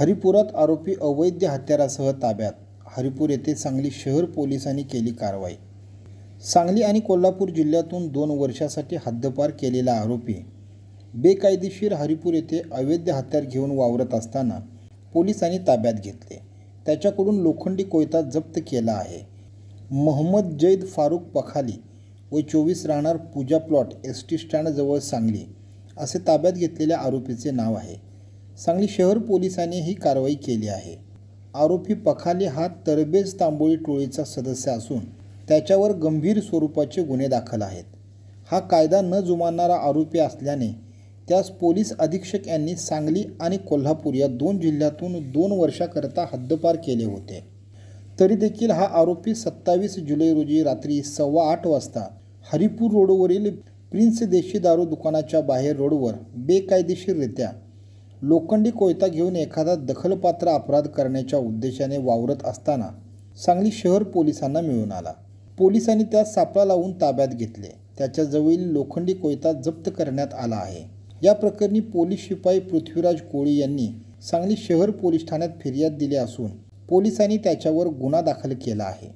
हरिपुरात आरोपी अवैध हत्यारासह ताब्यात. हरिपूर येथे सांगली शहर पोलिसांनी केली कारवाई. सांगली आणि कोल्हापूर जिल्ह्यातून 2 वर्षासाठी हद्दपार केलेला आरोपी बेकायदेशीर हरिपूर येथे अवैध हत्यार घेऊन वावरत असताना पोलिसांनी ताब्यात घेतले. त्याच्याकडून लोखंडी कोयता जप्त केला आहे. मोहम्मद जैद फारुक पखाली वय 24 राहणार पूजा प्लॉट एसटी स्टँड जवळ सांगली असे ताब्यात घेतलेल्या आरोपीचे नाव आहे. सांगली शहर पोलिसांनी ही कारवाई केली आहे. आरोपी पखाली हा तरबेज तांबोळी टोळीचा सदस्य असून त्याच्यावर गंभीर स्वरूपाचे गुन्हे दाखल आहेत. हा कायदा न जुमानणारा आरोपी असल्याने त्यास पोलीस अधीक्षक यांनी सांगली आणि कोल्हापूर या 2 जिल्ह्यातून 2 वर्षाकरता हद्दपार केले होते. तरी देखील हा आरोपी 27 जुलै रोजी रात्री 8:15 वाजता हरिपूर रोडवरील प्रिन्स देशी दारू दुकानाच्या बाहेर रोडवर बेकायदेशीररित्या लोखंडी कोयता घेऊन एखादा दखलपात्र अपराध करण्याच्या उद्देशाने वावरत असताना सांगली शहर पोलिसांना मिळून आला. पोलिसांनी त्यास सापळा लावून ताब्यात घेतले. त्याच्याजवळील लोखंडी कोयता जप्त करण्यात आला आहे. या प्रकरणी पोलीस शिपाई पृथ्वीराज कोळी यांनी सांगली शहर पोलीस ठाण्यात फिर्याद दिली असून पोलिसांनी त्याच्यावर गुन्हा दाखल केला आहे.